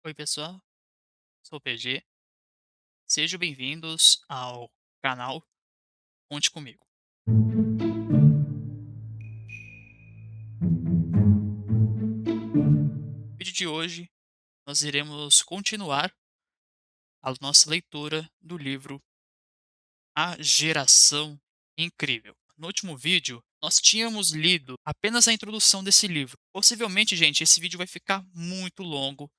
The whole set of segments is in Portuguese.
Oi, pessoal, sou o PG. Sejam bem-vindos ao canal Conte Comigo. No vídeo de hoje, nós iremos continuar a nossa leitura do livro A Geração Incrível. No último vídeo, nós tínhamos lido apenas a introdução desse livro. Possivelmente, gente, esse vídeo vai ficar muito longo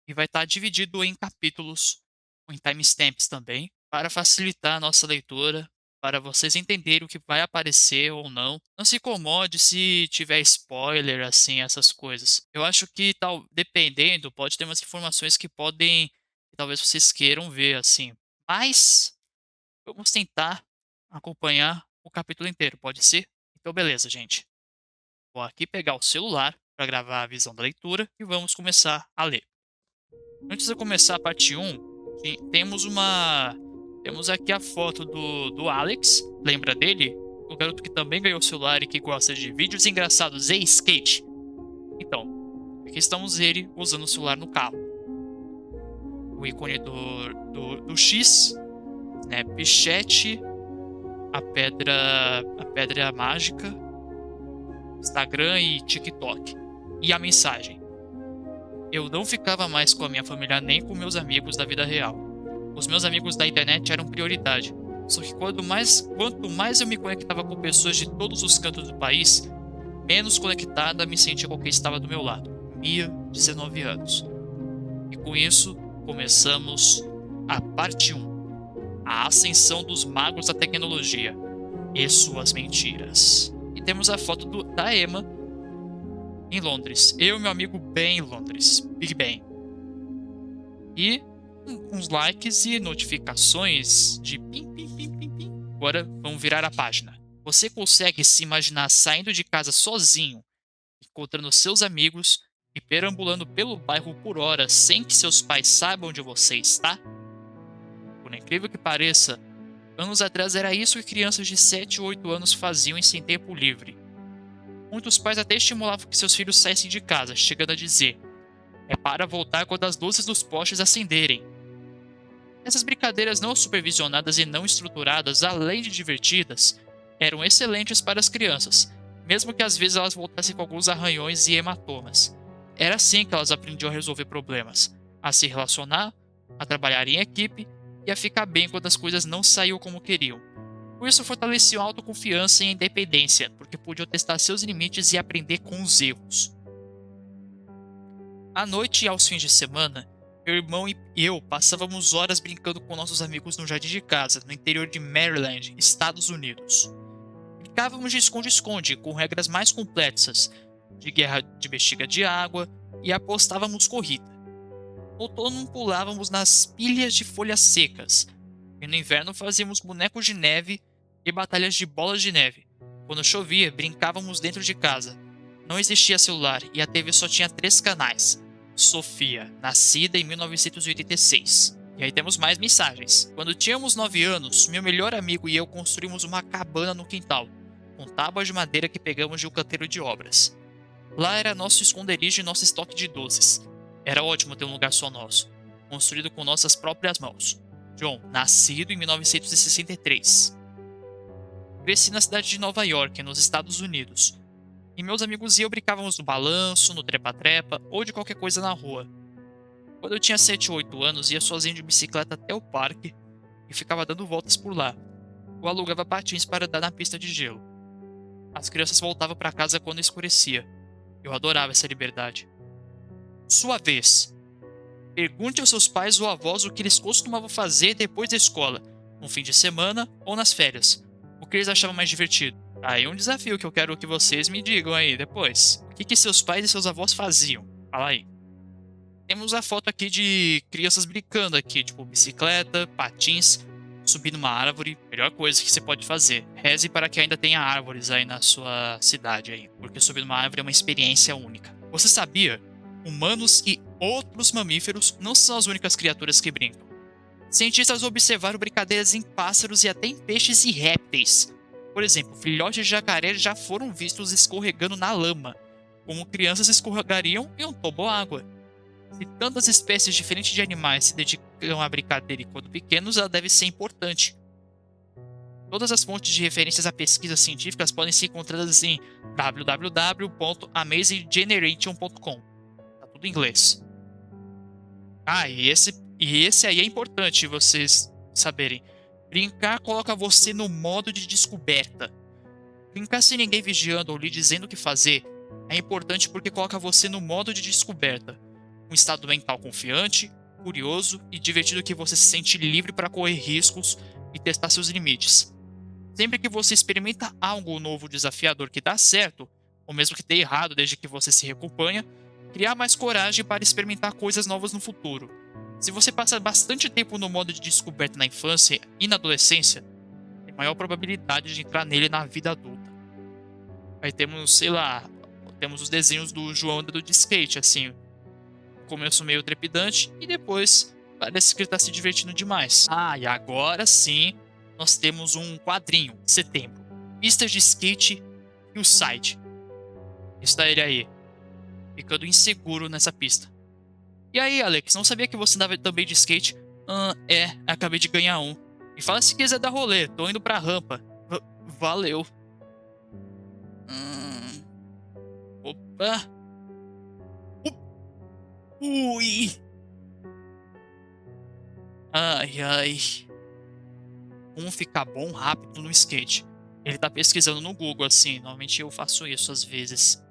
e vai estar dividido em capítulos, ou em timestamps também, para facilitar a nossa leitura, para vocês entenderem o que vai aparecer ou não. Não se incomode se tiver spoiler, assim, essas coisas. Eu acho que, dependendo, pode ter umas informações que talvez vocês queiram ver, assim. Mas vamos tentar acompanhar o capítulo inteiro, pode ser? Então, beleza, gente. Vou aqui pegar o celular para gravar a visão da leitura e vamos começar a ler. Antes de começar a parte um, temos aqui a foto do Alex, lembra dele? O garoto que também ganhou o celular e que gosta de vídeos engraçados e skate. Então, aqui estamos ele usando o celular no carro. O ícone do X, Snapchat, a pedra mágica, Instagram e TikTok. E a mensagem: eu não ficava mais com a minha família nem com meus amigos da vida real. Os meus amigos da internet eram prioridade. Só que quanto mais eu me conectava com pessoas de todos os cantos do país, menos conectada me sentia com quem estava do meu lado. Mia, 19 anos. E com isso, começamos a parte um: a ascensão dos magos da tecnologia e suas mentiras. E temos a foto da Emma em Londres. Eu e meu amigo Ben em Londres. Big Ben. E uns likes e notificações de pim, pim, pim, pim, pim. Agora vamos virar a página. Você consegue se imaginar saindo de casa sozinho, encontrando seus amigos e perambulando pelo bairro por horas sem que seus pais saibam onde você está? Por incrível que pareça, anos atrás era isso que crianças de 7 ou 8 anos faziam em seu tempo livre. Muitos pais até estimulavam que seus filhos saíssem de casa, chegando a dizer: é para voltar quando as luzes dos postes acenderem. Essas brincadeiras não supervisionadas e não estruturadas, além de divertidas, eram excelentes para as crianças, mesmo que às vezes elas voltassem com alguns arranhões e hematomas. Era assim que elas aprendiam a resolver problemas, a se relacionar, a trabalhar em equipe e a ficar bem quando as coisas não saíam como queriam. Com isso, fortaleciam a autoconfiança e a independência, porque podiam testar seus limites e aprender com os erros. À noite e aos fins de semana, meu irmão e eu passávamos horas brincando com nossos amigos no jardim de casa, no interior de Maryland, Estados Unidos. Brincávamos de esconde-esconde, com regras mais complexas, de guerra de bexiga de água, e apostávamos corrida. No outono pulávamos nas pilhas de folhas secas, e no inverno fazíamos bonecos de neve e batalhas de bolas de neve. Quando chovia, brincávamos dentro de casa. Não existia celular e a TV só tinha 3 canais. Sofia, nascida em 1986. E aí temos mais mensagens. Quando tínhamos 9 anos, meu melhor amigo e eu construímos uma cabana no quintal, com tábuas de madeira que pegamos de um canteiro de obras. Lá era nosso esconderijo e nosso estoque de doces. Era ótimo ter um lugar só nosso, construído com nossas próprias mãos. John, nascido em 1963. Cresci na cidade de Nova York, nos Estados Unidos. E meus amigos e eu brincávamos no balanço, no trepa-trepa ou de qualquer coisa na rua. Quando eu tinha 7 ou 8 anos, ia sozinho de bicicleta até o parque e ficava dando voltas por lá. Ou alugava patins para andar na pista de gelo. As crianças voltavam para casa quando escurecia. Eu adorava essa liberdade. Sua vez. Pergunte aos seus pais ou avós o que eles costumavam fazer depois da escola, no fim de semana ou nas férias. O que eles achavam mais divertido. Aí um desafio que eu quero que vocês me digam aí depois. O que seus pais e seus avós faziam? Fala aí. Temos a foto aqui de crianças brincando aqui, tipo bicicleta, patins, subir numa árvore. Melhor coisa que você pode fazer. Reze para que ainda tenha árvores aí na sua cidade aí, porque subir numa árvore é uma experiência única. Você sabia? Humanos e outros mamíferos não são as únicas criaturas que brincam. Cientistas observaram brincadeiras em pássaros e até em peixes e répteis. Por exemplo, filhotes de jacaré já foram vistos escorregando na lama, como crianças escorregariam em um toboágua. Se tantas espécies diferentes de animais se dedicam à brincadeira quando pequenos, ela deve ser importante. Todas as fontes de referências a pesquisas científicas podem ser encontradas em www.amazinggeneration.com. Tá tudo em inglês. E esse aí é importante vocês saberem. Brincar coloca você no modo de descoberta. Brincar sem ninguém vigiando ou lhe dizendo o que fazer é importante porque coloca você no modo de descoberta. Um estado mental confiante, curioso e divertido que você se sente livre para correr riscos e testar seus limites. Sempre que você experimenta algo novo desafiador que dá certo, ou mesmo que dê errado desde que você se recompanha, criar mais coragem para experimentar coisas novas no futuro. Se você passa bastante tempo no modo de descoberta na infância e na adolescência, tem maior probabilidade de entrar nele na vida adulta. Aí temos, sei lá, temos os desenhos do João andando de skate, assim. Começo meio trepidante e depois parece que ele tá se divertindo demais. E agora sim, nós temos um quadrinho, setembro. Pistas de skate e o site. Está ele aí, ficando inseguro nessa pista. E aí, Alex, não sabia que você andava também de skate? Acabei de ganhar um. E fala se quiser dar rolê, tô indo pra rampa. Valeu. Opa. Ui. Ai. Como ficar bom rápido no skate? Ele tá pesquisando no Google, assim. Normalmente eu faço isso às vezes.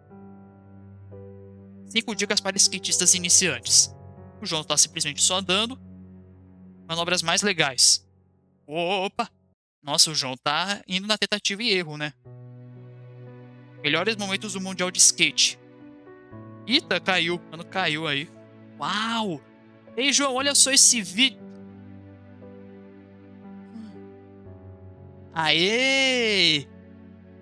5 dicas para skatistas iniciantes. O João tá simplesmente só andando. Manobras mais legais. Opa! Nossa, o João tá indo na tentativa e erro, né? Melhores momentos do Mundial de Skate. Eita, caiu. Mano, caiu aí. Uau! Ei, João, olha só esse vídeo. Aê!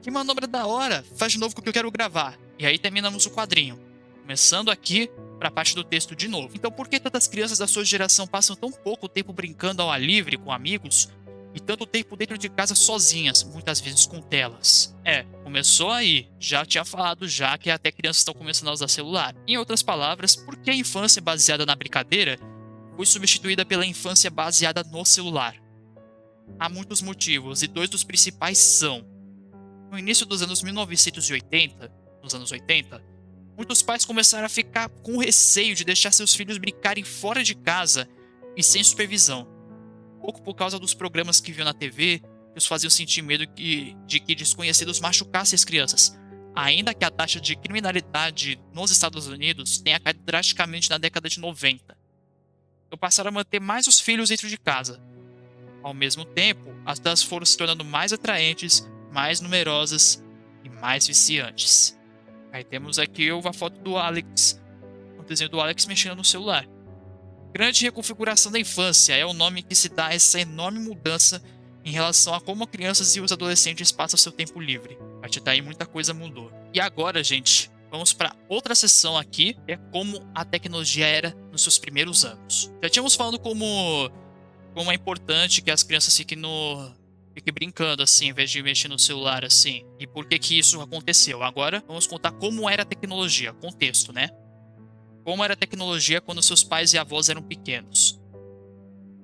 Que manobra da hora. Faz de novo que eu quero gravar. E aí terminamos o quadrinho. Começando aqui para a parte do texto de novo. Então, por que tantas crianças da sua geração passam tão pouco tempo brincando ao ar livre com amigos e tanto tempo dentro de casa sozinhas, muitas vezes com telas? Começou aí. Já tinha falado já que até crianças estão começando a usar celular. Em outras palavras, por que a infância baseada na brincadeira foi substituída pela infância baseada no celular? Há muitos motivos e 2 dos principais são: no início dos anos 1980, nos anos 80, muitos pais começaram a ficar com receio de deixar seus filhos brincarem fora de casa e sem supervisão. Pouco por causa dos programas que viam na TV, que os faziam sentir medo de que desconhecidos machucassem as crianças, ainda que a taxa de criminalidade nos Estados Unidos tenha caído drasticamente na década de 90. Então passaram a manter mais os filhos dentro de casa. Ao mesmo tempo, as telas foram se tornando mais atraentes, mais numerosas e mais viciantes. Aí temos aqui a foto do Alex, o desenho do Alex mexendo no celular. Grande reconfiguração da infância é o nome que se dá a essa enorme mudança em relação a como crianças e os adolescentes passam seu tempo livre. A partir daí muita coisa mudou. E agora, gente, vamos para outra sessão aqui, que é como a tecnologia era nos seus primeiros anos. Já tínhamos falado como é importante que as crianças fiquem brincando assim, em vez de mexer no celular assim. E por que isso aconteceu? Agora vamos contar como era a tecnologia, contexto, né? Como era a tecnologia quando seus pais e avós eram pequenos.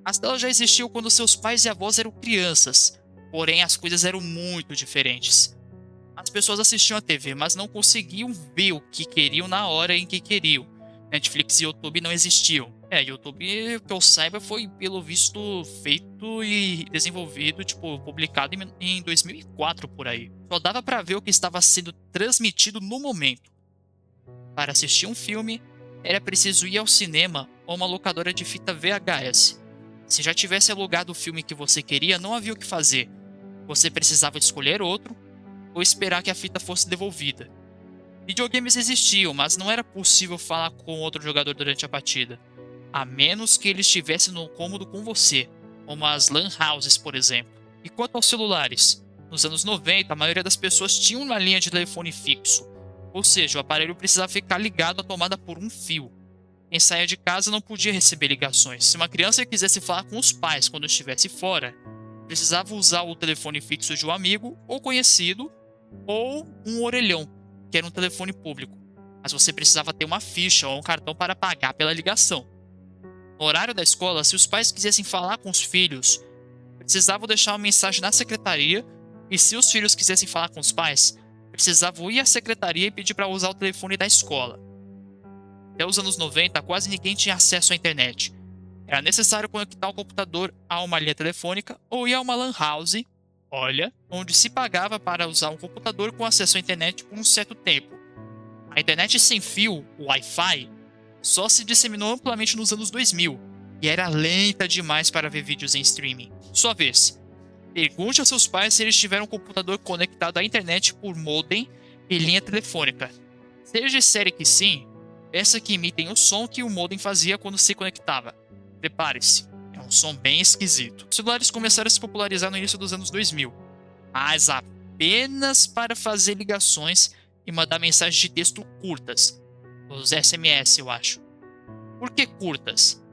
As telas já existiam quando seus pais e avós eram crianças, porém as coisas eram muito diferentes. As pessoas assistiam a TV, mas não conseguiam ver o que queriam na hora em que queriam. Netflix e YouTube não existiam. YouTube, que eu saiba, foi, pelo visto, feito e desenvolvido, publicado em 2004, por aí. Só dava pra ver o que estava sendo transmitido no momento. Para assistir um filme, era preciso ir ao cinema ou uma locadora de fita VHS. Se já tivesse alugado o filme que você queria, não havia o que fazer. Você precisava escolher outro ou esperar que a fita fosse devolvida. Videogames existiam, mas não era possível falar com outro jogador durante a partida, a menos que ele estivesse no cômodo com você, como as LAN houses, por exemplo. E quanto aos celulares? Nos anos 90, a maioria das pessoas tinha uma linha de telefone fixo, ou seja, o aparelho precisava ficar ligado à tomada por um fio. Quem saía de casa não podia receber ligações. Se uma criança quisesse falar com os pais quando estivesse fora, precisava usar o telefone fixo de um amigo ou conhecido, ou um orelhão, que era um telefone público. mas você precisava ter uma ficha ou um cartão para pagar pela ligação. No horário da escola, se os pais quisessem falar com os filhos, precisavam deixar uma mensagem na secretaria, e se os filhos quisessem falar com os pais, precisavam ir à secretaria e pedir para usar o telefone da escola. Até os anos 90, quase ninguém tinha acesso à internet. Era necessário conectar o computador a uma linha telefônica ou ir a uma lan house, onde se pagava para usar um computador com acesso à internet por um certo tempo. A internet sem fio, o Wi-Fi, só se disseminou amplamente nos anos 2000 e era lenta demais para ver vídeos em streaming. Sua vez, pergunte aos seus pais se eles tiveram um computador conectado à internet por modem e linha telefônica. Se eles disserem que sim, peça que imitem o som que o modem fazia quando se conectava. Prepare-se, é um som bem esquisito. Os celulares começaram a se popularizar no início dos anos 2000, mas apenas para fazer ligações e mandar mensagens de texto curtas. Os SMS, eu acho. Por que curtas?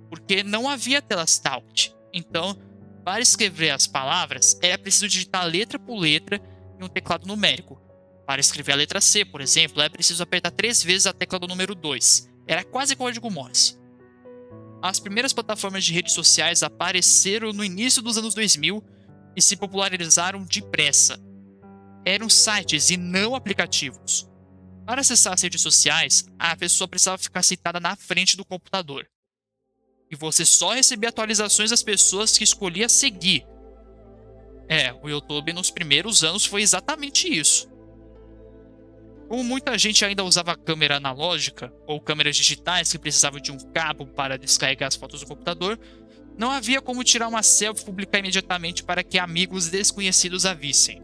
Porque não havia telas touch. Então, para escrever as palavras, era preciso digitar letra por letra em um teclado numérico. Para escrever a letra C, por exemplo, é preciso apertar 3 vezes a tecla do número 2. Era quase código Morse. As primeiras plataformas de redes sociais apareceram no início dos anos 2000 e se popularizaram depressa. Eram sites e não aplicativos. Para acessar as redes sociais, a pessoa precisava ficar sentada na frente do computador. E você só recebia atualizações das pessoas que escolhia seguir. O YouTube nos primeiros anos foi exatamente isso. Como muita gente ainda usava câmera analógica ou câmeras digitais que precisavam de um cabo para descarregar as fotos do computador, não havia como tirar uma selfie e publicar imediatamente para que amigos desconhecidos a vissem.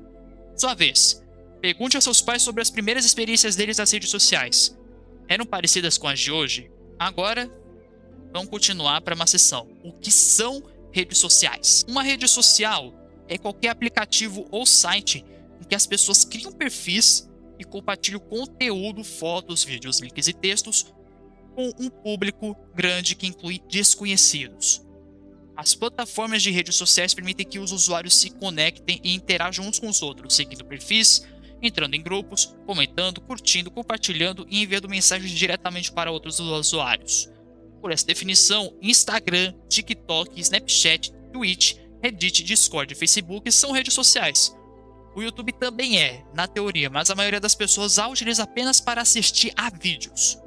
Sua vez, pergunte aos seus pais sobre as primeiras experiências deles nas redes sociais. Eram parecidas com as de hoje? Agora, vamos continuar para uma sessão. O que são redes sociais? Uma rede social é qualquer aplicativo ou site em que as pessoas criam perfis e compartilham conteúdo, fotos, vídeos, links e textos com um público grande que inclui desconhecidos. As plataformas de redes sociais permitem que os usuários se conectem e interajam uns com os outros, seguindo perfis, entrando em grupos, comentando, curtindo, compartilhando e enviando mensagens diretamente para outros usuários. Por essa definição, Instagram, TikTok, Snapchat, Twitch, Reddit, Discord e Facebook são redes sociais. O YouTube também é, na teoria, mas a maioria das pessoas a utiliza apenas para assistir a vídeos.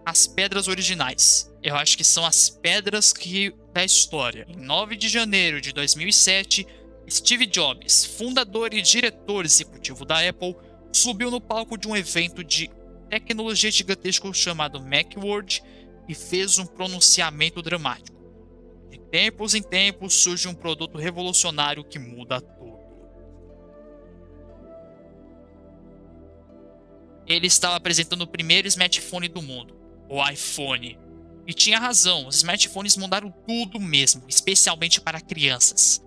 As pedras originais. Eu acho que são as pedras da história. Em 9 de janeiro de 2007, Steve Jobs, fundador e diretor executivo da Apple, subiu no palco de um evento de tecnologia gigantesco chamado Macworld e fez um pronunciamento dramático. De tempos em tempos surge um produto revolucionário que muda tudo. Ele estava apresentando o primeiro smartphone do mundo, o iPhone. E tinha razão, os smartphones mudaram tudo mesmo, especialmente para crianças.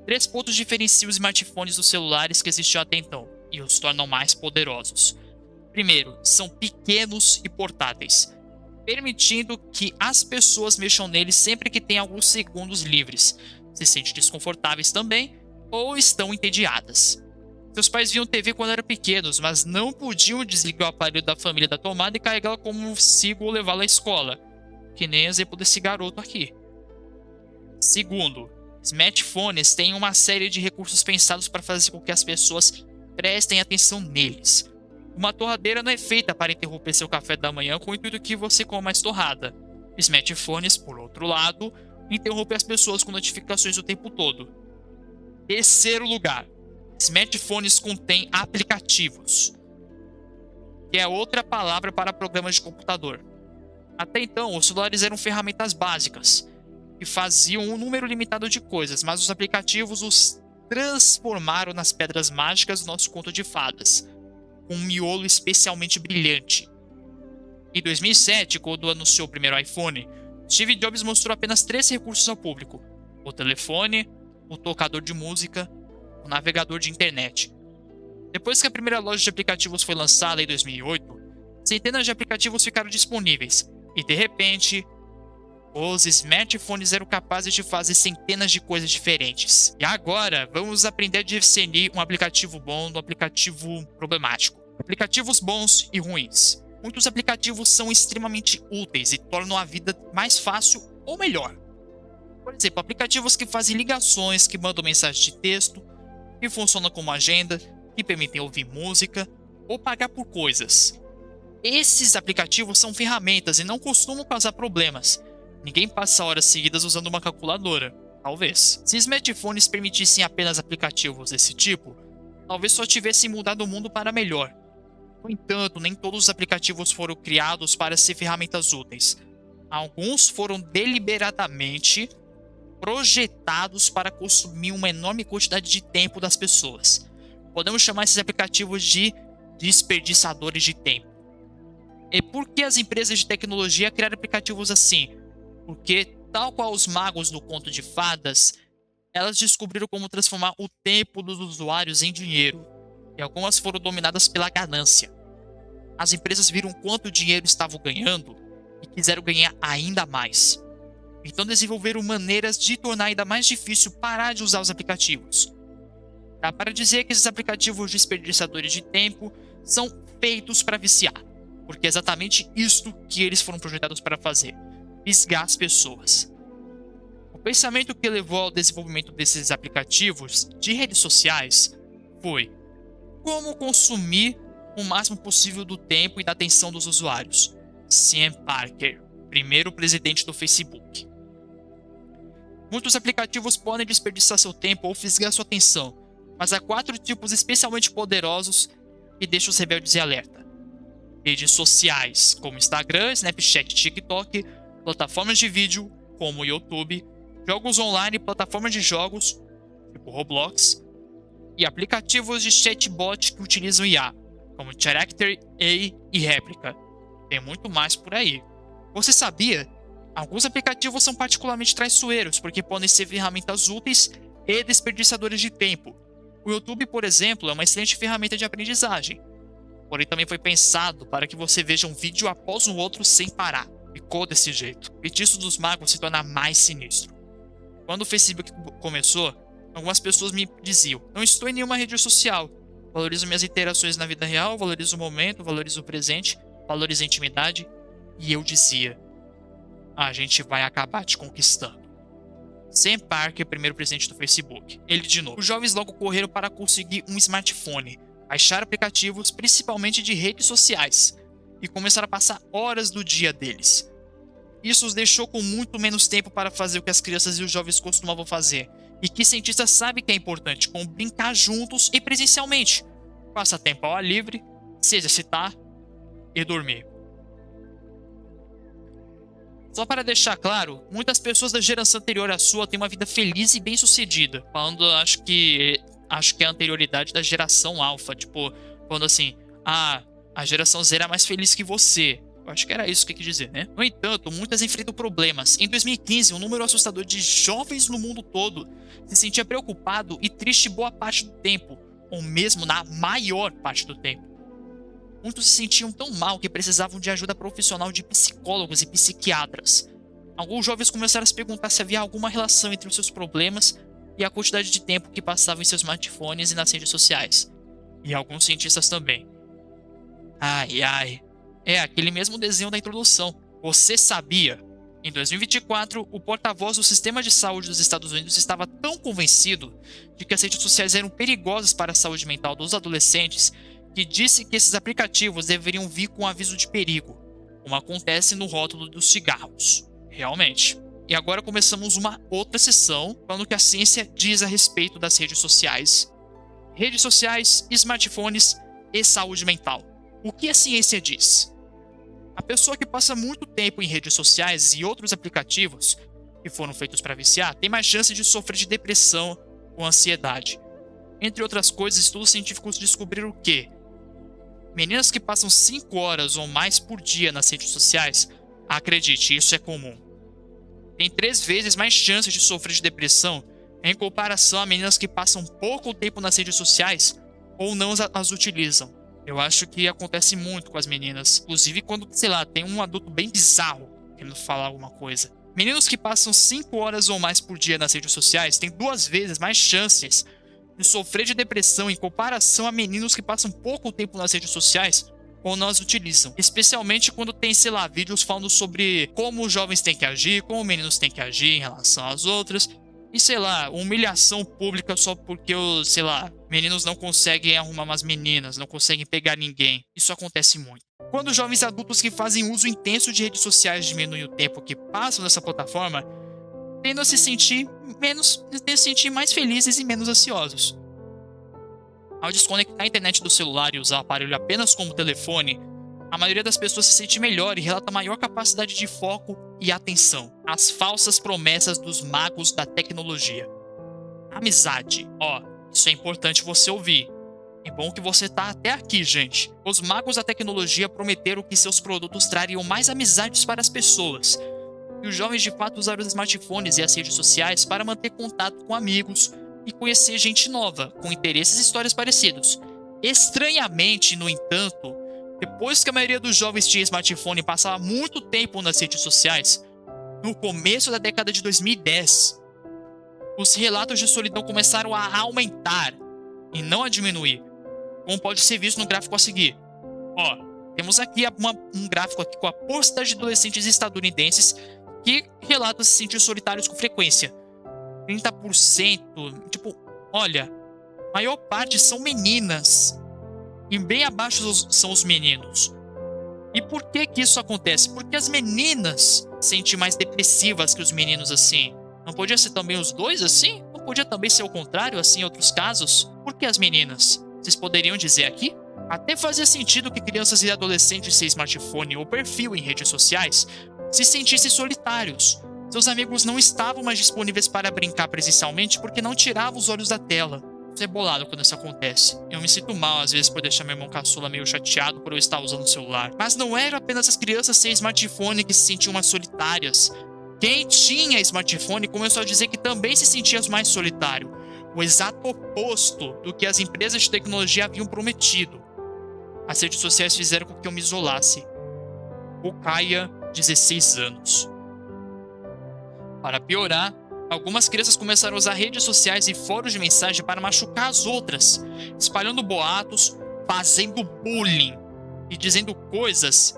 3 pontos diferenciam os smartphones dos celulares que existiam até então, e os tornam mais poderosos. Primeiro, são pequenos e portáteis, permitindo que as pessoas mexam neles sempre que têm alguns segundos livres, se sentem desconfortáveis também, ou estão entediadas. Seus pais viam TV quando eram pequenos, mas não podiam desligar o aparelho da família da tomada e carregá-la como sigo ou levá-la à escola, que nem exemplo desse garoto aqui. Segundo, smartphones têm uma série de recursos pensados para fazer com que as pessoas prestem atenção neles. Uma torradeira não é feita para interromper seu café da manhã com o intuito que você coma mais torrada. Smartphones, por outro lado, interrompem as pessoas com notificações o tempo todo. Terceiro lugar, smartphones contêm aplicativos, que é outra palavra para programas de computador. Até então, os celulares eram ferramentas básicas, que faziam um número limitado de coisas, mas os aplicativos os transformaram nas pedras mágicas do nosso conto de fadas, com um miolo especialmente brilhante. Em 2007, quando anunciou o primeiro iPhone, Steve Jobs mostrou apenas 3 recursos ao público: o telefone, o tocador de música, o navegador de internet. Depois que a primeira loja de aplicativos foi lançada em 2008, centenas de aplicativos ficaram disponíveis, e de repente, os smartphones eram capazes de fazer centenas de coisas diferentes. E agora, vamos aprender a discernir um aplicativo bom do aplicativo problemático. Aplicativos bons e ruins. Muitos aplicativos são extremamente úteis e tornam a vida mais fácil ou melhor. Por exemplo, aplicativos que fazem ligações, que mandam mensagens de texto, que funcionam como agenda, que permitem ouvir música ou pagar por coisas. Esses aplicativos são ferramentas e não costumam causar problemas. Ninguém passa horas seguidas usando uma calculadora. Talvez. Se smartphones permitissem apenas aplicativos desse tipo, talvez só tivessem mudado o mundo para melhor. No entanto, nem todos os aplicativos foram criados para ser ferramentas úteis. Alguns foram deliberadamente projetados para consumir uma enorme quantidade de tempo das pessoas. Podemos chamar esses aplicativos de desperdiçadores de tempo. E por que as empresas de tecnologia criaram aplicativos assim? Porque, tal qual os magos do conto de fadas, elas descobriram como transformar o tempo dos usuários em dinheiro. E algumas foram dominadas pela ganância. As empresas viram quanto dinheiro estavam ganhando e quiseram ganhar ainda mais. Então desenvolveram maneiras de tornar ainda mais difícil parar de usar os aplicativos. Dá para dizer que esses aplicativos desperdiçadores de tempo são feitos para viciar, porque é exatamente isto que eles foram projetados para fazer: fisgar as pessoas. O pensamento que levou ao desenvolvimento desses aplicativos de redes sociais foi: como consumir o máximo possível do tempo e da atenção dos usuários. Sam Parker, primeiro presidente do Facebook. Muitos aplicativos podem desperdiçar seu tempo ou fisgar sua atenção, mas há 4 tipos especialmente poderosos que deixam os rebeldes em alerta: redes sociais, como Instagram, Snapchat, TikTok, plataformas de vídeo, como o YouTube, jogos online e plataformas de jogos, tipo Roblox, e aplicativos de chatbot que utilizam IA, como Character AI e Replica. Tem muito mais por aí. Você sabia? Alguns aplicativos são particularmente traiçoeiros porque podem ser ferramentas úteis e desperdiçadores de tempo. O YouTube, por exemplo, é uma excelente ferramenta de aprendizagem, porém também foi pensado para que você veja um vídeo após o outro sem parar. Ficou desse jeito. O feitiço dos magos se torna mais sinistro. Quando o Facebook começou, algumas pessoas me diziam: não estou em nenhuma rede social. Valorizo minhas interações na vida real, valorizo o momento, valorizo o presente, valorizo a intimidade. E eu dizia: a gente vai acabar te conquistando. Sam Parker, primeiro presidente do Facebook. Ele de novo. Os jovens logo correram para conseguir um smartphone, baixar aplicativos, principalmente de redes sociais, e começaram a passar horas do dia deles. Isso os deixou com muito menos tempo para fazer o que as crianças e os jovens costumavam fazer, e que cientistas sabem que é importante, como brincar juntos e presencialmente, passar tempo ao ar livre, se exercitar e dormir. Só para deixar claro, muitas pessoas da geração anterior à sua têm uma vida feliz e bem-sucedida. Falando, acho que é a anterioridade da geração alfa. Tipo, falando assim: a geração Z era mais feliz que você. Eu acho que era isso que quis dizer, né? No entanto, muitas enfrentam problemas. Em 2015, um número assustador de jovens no mundo todo se sentia preocupado e triste boa parte do tempo, ou mesmo na maior parte do tempo. Muitos se sentiam tão mal que precisavam de ajuda profissional de psicólogos e psiquiatras. Alguns jovens começaram a se perguntar se havia alguma relação entre os seus problemas e a quantidade de tempo que passavam em seus smartphones e nas redes sociais. E alguns cientistas também. Ai, ai. É aquele mesmo desenho da introdução. Você sabia? Em 2024, o porta-voz do Sistema de Saúde dos Estados Unidos estava tão convencido de que as redes sociais eram perigosas para a saúde mental dos adolescentes que disse que esses aplicativos deveriam vir com aviso de perigo, como acontece no rótulo dos cigarros. Realmente. E agora começamos uma outra sessão falando o que a ciência diz a respeito das redes sociais, smartphones e saúde mental. O que a ciência diz? A pessoa que passa muito tempo em redes sociais e outros aplicativos que foram feitos para viciar tem mais chance de sofrer de depressão ou ansiedade. Entre outras coisas, estudos científicos descobriram que meninas que passam 5 horas ou mais por dia nas redes sociais, acredite, isso é comum, têm 3 vezes mais chances de sofrer de depressão em comparação a meninas que passam pouco tempo nas redes sociais ou não as utilizam. Eu acho que acontece muito com as meninas, inclusive quando, sei lá, tem um adulto bem bizarro querendo falar alguma coisa. Meninos que passam 5 horas ou mais por dia nas redes sociais têm 2 vezes mais chances de sofrer de depressão em comparação a meninos que passam pouco tempo nas redes sociais ou não as utilizam. Especialmente quando tem, sei lá, vídeos falando sobre como os jovens têm que agir, como meninos têm que agir em relação às outras. E, sei lá, humilhação pública só porque os, sei lá, meninos não conseguem arrumar umas meninas, não conseguem pegar ninguém. Isso acontece muito. Quando jovens adultos que fazem uso intenso de redes sociais diminuem o tempo que passam nessa plataforma, tendem a se sentir mais felizes e menos ansiosos. Ao desconectar a internet do celular e usar o aparelho apenas como telefone, a maioria das pessoas se sente melhor e relata maior capacidade de foco e atenção. As falsas promessas dos magos da tecnologia. Amizade. Isso é importante você ouvir. É bom que você tá até aqui, gente. Os magos da tecnologia prometeram que seus produtos trariam mais amizades para as pessoas. E os jovens de fato usaram os smartphones e as redes sociais para manter contato com amigos e conhecer gente nova, com interesses e histórias parecidos. Estranhamente, no entanto, depois que a maioria dos jovens tinha smartphone e passava muito tempo nas redes sociais, no começo da década de 2010, os relatos de solidão começaram a aumentar e não a diminuir, como pode ser visto no gráfico a seguir. Temos aqui um gráfico aqui com a porcentagem de adolescentes estadunidenses que relatam se sentir solitários com frequência. 30%, a maior parte são meninas. E bem abaixo são os meninos. E por que isso acontece? Porque as meninas se sentem mais depressivas que os meninos assim. Não podia ser também os dois assim? Não podia também ser o contrário assim em outros casos? Por que as meninas? Vocês poderiam dizer aqui? Até fazia sentido que crianças e adolescentes sem smartphone ou perfil em redes sociais se sentissem solitários. Seus amigos não estavam mais disponíveis para brincar presencialmente porque não tiravam os olhos da tela. Isso é bolado quando isso acontece. Eu me sinto mal às vezes por deixar meu irmão caçula meio chateado por eu estar usando o celular. Mas não eram apenas as crianças sem smartphone que se sentiam mais solitárias. Quem tinha smartphone começou a dizer que também se sentia mais solitário. O exato oposto do que as empresas de tecnologia haviam prometido. As redes sociais fizeram com que eu me isolasse. O Kaia, 16 anos. Para piorar, algumas crianças começaram a usar redes sociais e fóruns de mensagem para machucar as outras, espalhando boatos, fazendo bullying e dizendo coisas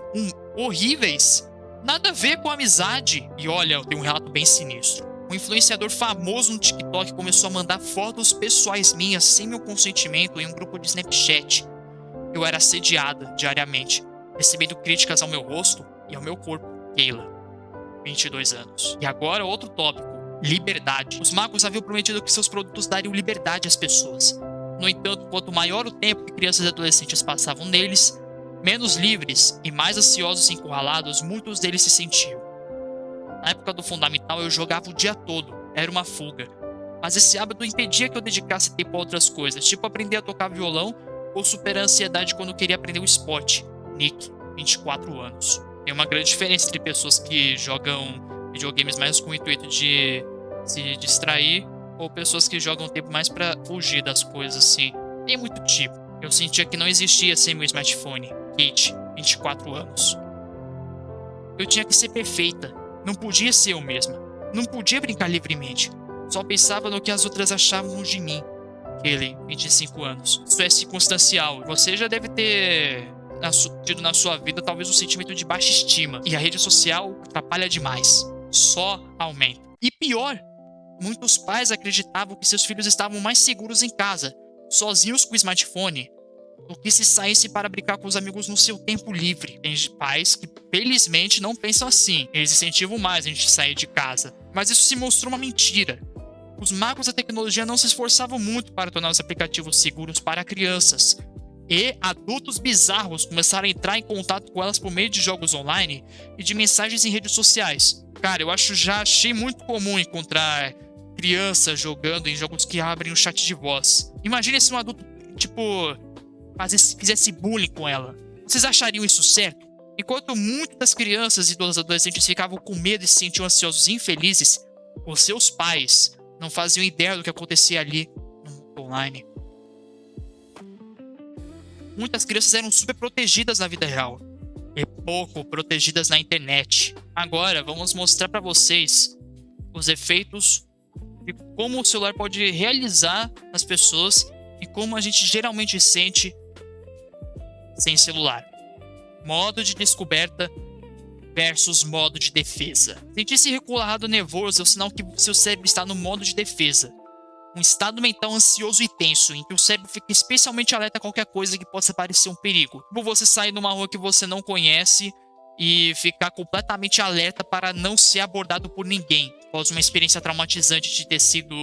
horríveis. Nada a ver com amizade. E olha, eu tenho um relato bem sinistro. Um influenciador famoso no TikTok começou a mandar fotos pessoais minhas sem meu consentimento em um grupo de Snapchat. Eu era assediada diariamente, recebendo críticas ao meu rosto e ao meu corpo. Keila, 22 anos. E agora outro tópico. Liberdade. Os magos haviam prometido que seus produtos dariam liberdade às pessoas. No entanto, quanto maior o tempo que crianças e adolescentes passavam neles, menos livres e mais ansiosos e encurralados muitos deles se sentiam. Na época do fundamental eu jogava o dia todo, era uma fuga. Mas esse hábito impedia que eu dedicasse tempo a outras coisas, tipo aprender a tocar violão ou superar a ansiedade quando eu queria aprender um esporte. Nick, 24 anos. Tem uma grande diferença entre pessoas que jogam videogames mais com o intuito de se distrair ou pessoas que jogam tempo mais pra fugir das coisas assim. Tem muito tipo. Eu sentia que não existia sem meu smartphone. Kate, 24 anos. Eu tinha que ser perfeita. Não podia ser eu mesma. Não podia brincar livremente. Só pensava no que as outras achavam de mim. Kelly, 25 anos. Isso é circunstancial. Você já deve ter tido na sua vida talvez um sentimento de baixa estima. E a rede social atrapalha demais. Só aumenta. E pior, muitos pais acreditavam que seus filhos estavam mais seguros em casa, sozinhos com o smartphone, do que se saísse para brincar com os amigos no seu tempo livre. Tem pais que, felizmente, não pensam assim. Eles incentivam mais a gente sair de casa. Mas isso se mostrou uma mentira. Os magos da tecnologia não se esforçavam muito para tornar os aplicativos seguros para crianças. E adultos bizarros começaram a entrar em contato com elas por meio de jogos online e de mensagens em redes sociais. Cara, já achei muito comum encontrar crianças jogando em jogos que abrem o chat de voz. Imagina se um adulto, fizesse bullying com ela. Vocês achariam isso certo? Enquanto muitas das crianças e dos adolescentes ficavam com medo e se sentiam ansiosos e infelizes, os seus pais não faziam ideia do que acontecia ali no mundo online. Muitas crianças eram super protegidas na vida real e pouco protegidas na internet. Agora vamos mostrar para vocês os efeitos de como o celular pode realizar as pessoas e como a gente geralmente sente sem celular. Modo de descoberta versus modo de defesa. Sentir-se recuado nervoso é o sinal que seu cérebro está no modo de defesa. Um estado mental ansioso e tenso, em que o cérebro fica especialmente alerta a qualquer coisa que possa parecer um perigo. Como você sair numa rua que você não conhece e ficar completamente alerta para não ser abordado por ninguém, após uma experiência traumatizante de ter sido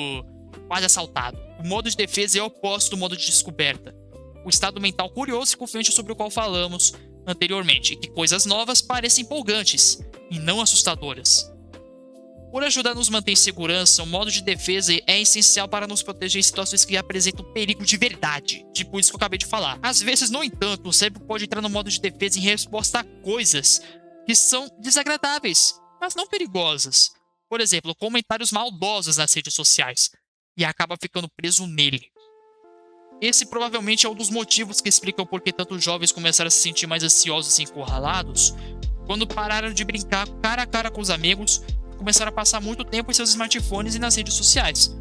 quase assaltado. O modo de defesa é o oposto do modo de descoberta. O estado mental curioso e confiante sobre o qual falamos anteriormente, que coisas novas parecem empolgantes e não assustadoras. Por ajudar a nos manter em segurança, o modo de defesa é essencial para nos proteger em situações que apresentam perigo de verdade, tipo isso que eu acabei de falar. Às vezes, no entanto, o cérebro pode entrar no modo de defesa em resposta a coisas que são desagradáveis, mas não perigosas. Por exemplo, comentários maldosos nas redes sociais, e acaba ficando preso nele. Esse provavelmente é um dos motivos que explicam por que tantos jovens começaram a se sentir mais ansiosos e encurralados quando pararam de brincar cara a cara com os amigos, começaram a passar muito tempo em seus smartphones e nas redes sociais.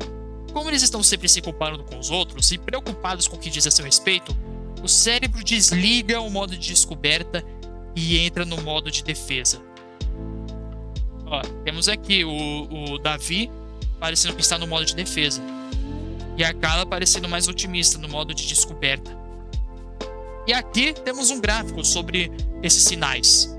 Como eles estão sempre se comparando com os outros e preocupados com o que diz a seu respeito, o cérebro desliga o modo de descoberta e entra no modo de defesa. Ó, temos aqui o Davi parecendo que está no modo de defesa e a Carla parecendo mais otimista no modo de descoberta. E aqui temos um gráfico sobre esses sinais.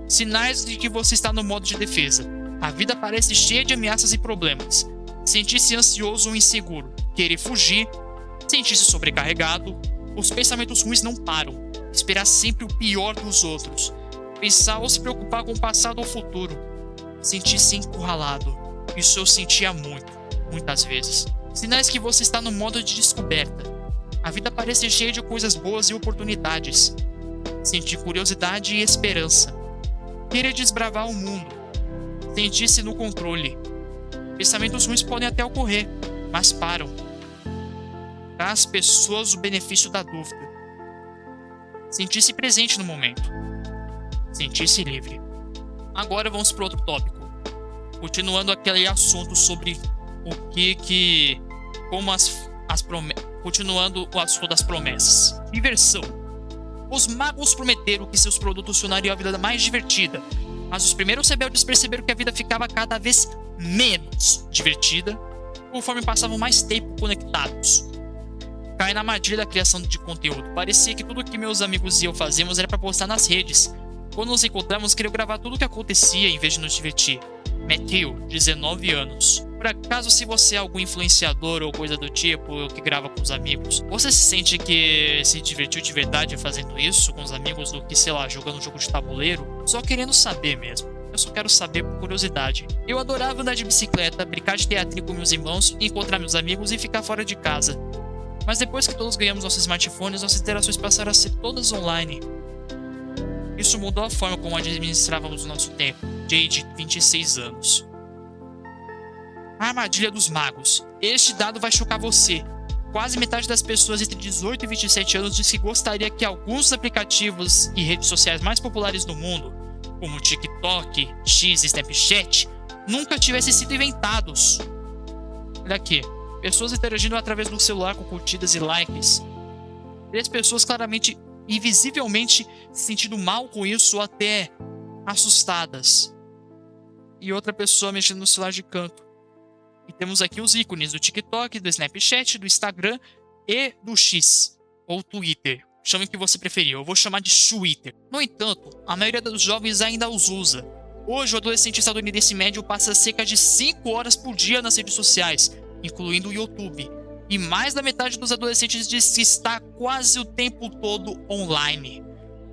Sinais de que você está no modo de defesa. A vida parece cheia de ameaças e problemas. Sentir-se ansioso ou inseguro, querer fugir, sentir-se sobrecarregado, os pensamentos ruins não param, esperar sempre o pior dos outros, pensar ou se preocupar com o passado ou o futuro, sentir-se encurralado. Isso eu sentia muitas vezes. Sinais que você está no modo de descoberta. A vida parece cheia de coisas boas e oportunidades. Sentir curiosidade e esperança. Querer desbravar o mundo. Sentir-se no controle. Pensamentos ruins podem até ocorrer, mas param. Dá às pessoas o benefício da dúvida. Sentir-se presente no momento. Sentir-se livre. Agora vamos para outro tópico. Continuando aquele assunto sobre continuando o assunto das promessas. Diversão. Os magos prometeram que seus produtos tornariam a vida mais divertida, mas os primeiros rebeldes perceberam que a vida ficava cada vez menos divertida conforme passavam mais tempo conectados. Caí na armadilha da criação de conteúdo. Parecia que tudo que meus amigos e eu fazíamos era para postar nas redes. Quando nos encontramos, queria gravar tudo o que acontecia em vez de nos divertir. Matthew, 19 anos. Por acaso, se você é algum influenciador ou coisa do tipo que grava com os amigos, você se sente que se divertiu de verdade fazendo isso com os amigos do que, sei lá, jogando um jogo de tabuleiro? Só querendo saber mesmo. Eu só quero saber por curiosidade. Eu adorava andar de bicicleta, brincar de teatrinho com meus irmãos, encontrar meus amigos e ficar fora de casa. Mas depois que todos ganhamos nossos smartphones, nossas interações passaram a ser todas online. Isso mudou a forma como administrávamos o nosso tempo. Jade, 26 anos. A armadilha dos magos. Este dado vai chocar você. Quase metade das pessoas entre 18 e 27 anos diz que gostaria que alguns dos aplicativos e redes sociais mais populares do mundo, como TikTok, X e Snapchat, nunca tivessem sido inventados. Olha aqui. Pessoas interagindo através do celular com curtidas e likes. 3 pessoas claramente e visivelmente se sentindo mal com isso ou até assustadas. E outra pessoa mexendo no celular de canto. E temos aqui os ícones do TikTok, do Snapchat, do Instagram e do X, ou Twitter. Chame o que você preferir, eu vou chamar de Twitter. No entanto, a maioria dos jovens ainda os usa. Hoje, o adolescente estadunidense médio passa cerca de 5 horas por dia nas redes sociais, incluindo o YouTube. E mais da metade dos adolescentes diz que está quase o tempo todo online.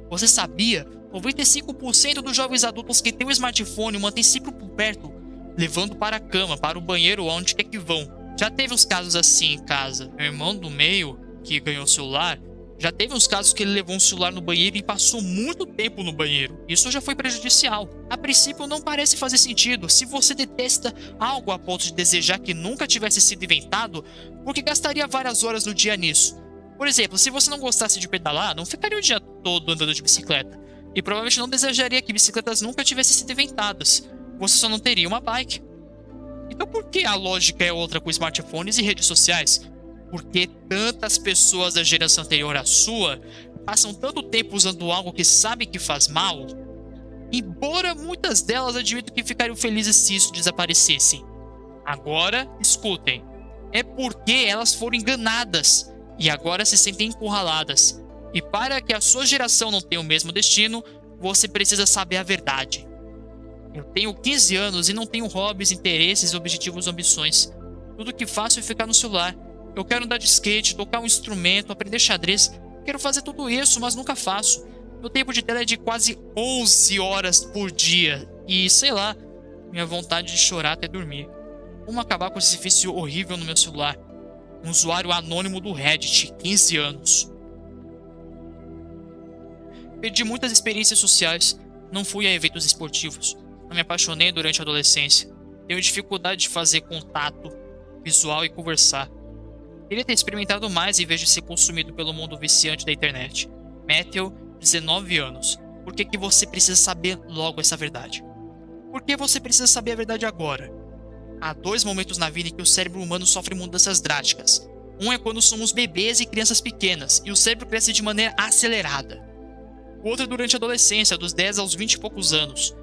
Você sabia? 95% dos jovens adultos que têm um smartphone mantêm sempre por perto, levando para a cama, para o banheiro ou onde quer que vão. Já teve uns casos assim em casa. Meu irmão do meio, que ganhou o celular, já teve uns casos que ele levou um celular no banheiro e passou muito tempo no banheiro. Isso já foi prejudicial. A princípio não parece fazer sentido. Se você detesta algo a ponto de desejar que nunca tivesse sido inventado, por que gastaria várias horas no dia nisso? Por exemplo, se você não gostasse de pedalar, não ficaria o dia todo andando de bicicleta. E provavelmente não desejaria que bicicletas nunca tivessem sido inventadas. Você só não teria uma bike. Então por que a lógica é outra com smartphones e redes sociais? Porque tantas pessoas da geração anterior à sua passam tanto tempo usando algo que sabe que faz mal, embora muitas delas admitam que ficariam felizes se isso desaparecesse. Agora, escutem, é porque elas foram enganadas e agora se sentem encurraladas. E para que a sua geração não tenha o mesmo destino, você precisa saber a verdade. Eu tenho 15 anos e não tenho hobbies, interesses, objetivos ou ambições. Tudo que faço é ficar no celular. Eu quero andar de skate, tocar um instrumento, aprender xadrez. Quero fazer tudo isso, mas nunca faço. Meu tempo de tela é de quase 11 horas por dia. E, sei lá, minha vontade de chorar até dormir. Como acabar com esse vício horrível no meu celular? Um usuário anônimo do Reddit, 15 anos. Perdi muitas experiências sociais. Não fui a eventos esportivos. Não me apaixonei durante a adolescência. Tenho dificuldade de fazer contato visual e conversar. Queria ter experimentado mais em vez de ser consumido pelo mundo viciante da internet. Matthew, 19 anos. Por que você precisa saber logo essa verdade? Por que você precisa saber a verdade agora? Há 2 momentos na vida em que o cérebro humano sofre mudanças drásticas. Um é quando somos bebês e crianças pequenas, e o cérebro cresce de maneira acelerada. O outro é durante a adolescência, dos 10 aos 20 e poucos anos.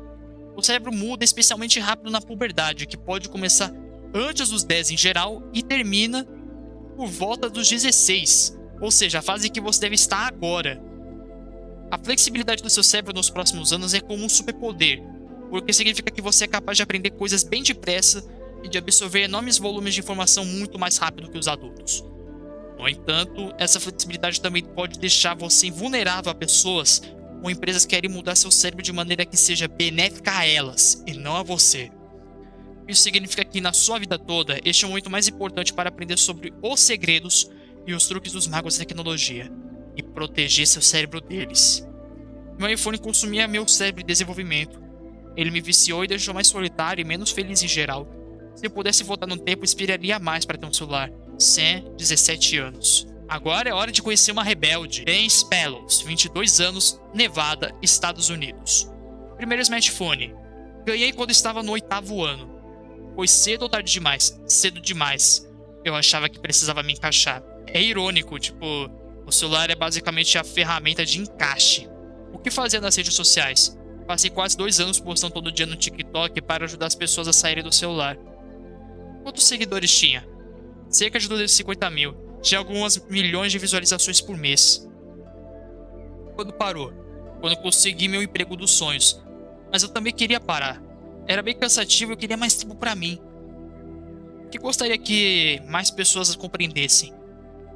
O cérebro muda especialmente rápido na puberdade, que pode começar antes dos 10 em geral e termina por volta dos 16, ou seja, a fase que você deve estar agora. A flexibilidade do seu cérebro nos próximos anos é como um superpoder, porque significa que você é capaz de aprender coisas bem depressa e de absorver enormes volumes de informação muito mais rápido que os adultos. No entanto, essa flexibilidade também pode deixar você invulnerável a pessoas ou empresas que querem mudar seu cérebro de maneira que seja benéfica a elas e não a você. Isso significa que na sua vida toda, este é o momento mais importante para aprender sobre os segredos e os truques dos magos da tecnologia e proteger seu cérebro deles. Meu iPhone consumia meu cérebro em desenvolvimento. Ele me viciou e deixou mais solitário e menos feliz em geral. Se eu pudesse voltar no tempo, inspiraria mais para ter um celular. Sam, 17 anos. Agora é hora de conhecer uma rebelde. Ben Spellows, 22 anos, Nevada, Estados Unidos. Primeiro smartphone. Ganhei quando estava no 8º ano. Foi cedo ou tarde demais? Cedo demais. Eu achava que precisava me encaixar. É irônico, tipo, o celular é basicamente a ferramenta de encaixe. O que fazia nas redes sociais? Passei quase 2 anos postando todo dia no TikTok para ajudar as pessoas a saírem do celular. Quantos seguidores tinha? Cerca de 250 mil. Tinha algumas milhões de visualizações por mês. Quando parou? Quando consegui meu emprego dos sonhos. Mas eu também queria parar. Era bem cansativo e eu queria mais tempo pra mim. Que gostaria que mais pessoas compreendessem.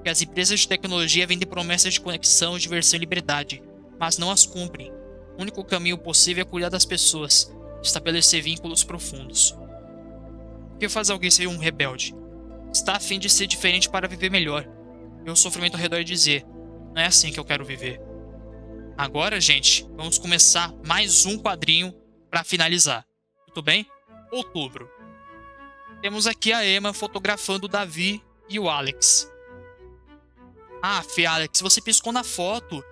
Que as empresas de tecnologia vendem promessas de conexão, diversão e liberdade, mas não as cumprem. O único caminho possível é cuidar das pessoas, estabelecer vínculos profundos. O que faz alguém ser um rebelde? Está a fim de ser diferente para viver melhor. Ver o sofrimento ao redor e dizer, não é assim que eu quero viver. Agora, gente, vamos começar mais um quadrinho para finalizar. Tudo bem? Outubro. Temos aqui a Emma fotografando o Davi e o Alex. Ah, Fê, Alex, você piscou na foto.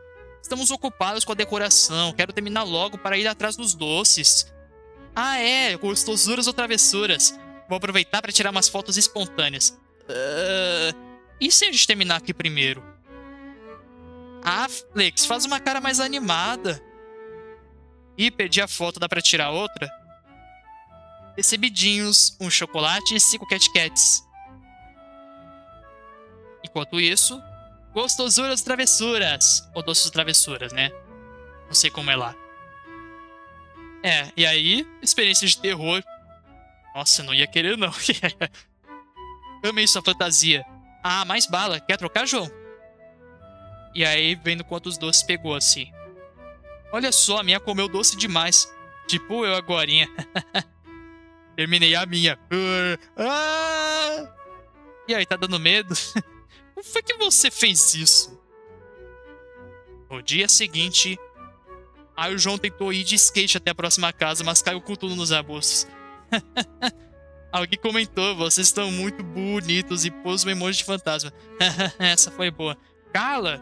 Estamos ocupados com a decoração. Quero terminar logo para ir atrás dos doces. Ah, é, gostosuras ou travessuras. Vou aproveitar para tirar umas fotos espontâneas. E se a gente terminar aqui primeiro? Ah, Alex, faz uma cara mais animada. Ih, perdi a foto, dá pra tirar outra? Recebidinhos, um chocolate e 5 Kit Kats. Enquanto isso, gostosuras travessuras. Ou doces travessuras, né? Não sei como é lá. É, e aí, experiência de terror. Nossa, não ia querer não. Amei sua fantasia. Ah, mais bala. Quer trocar, João? E aí, vendo quantos doces pegou assim. Olha só, a minha comeu doce demais. Tipo eu agorinha. Terminei a minha. E aí, tá dando medo? Como foi que você fez isso? No dia seguinte, aí o João tentou ir de skate até a próxima casa, mas caiu com tudo nos arbustos. Alguém comentou, vocês estão muito bonitos e pôs um emoji de fantasma. Essa foi boa. Carla,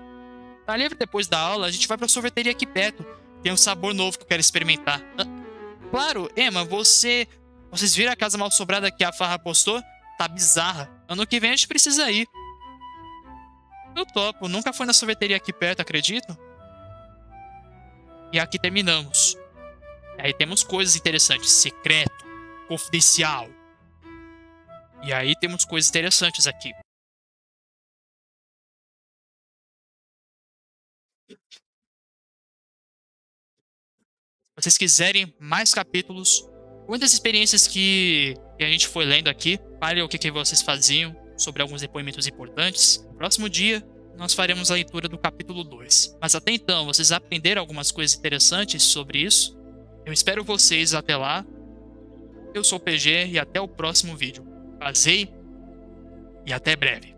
tá livre depois da aula? A gente vai pra sorveteria aqui perto. Tem um sabor novo que eu quero experimentar. Claro, Emma, você Vocês viram a casa mal-assombrada que a Farra postou? Tá bizarra. Ano que vem a gente precisa ir. Eu topo. Nunca fui na sorveteria aqui perto, acredito? E aqui terminamos. Aí temos coisas interessantes. Secreto. Confidencial. E aí temos coisas interessantes aqui. Se vocês quiserem mais capítulos, muitas experiências que a gente foi lendo aqui, falem o que vocês faziam sobre alguns depoimentos importantes. No próximo dia, nós faremos a leitura do capítulo 2. Mas até então, vocês aprenderam algumas coisas interessantes sobre isso? Eu espero vocês até lá. Eu sou o PG e até o próximo vídeo. Vazei e até breve.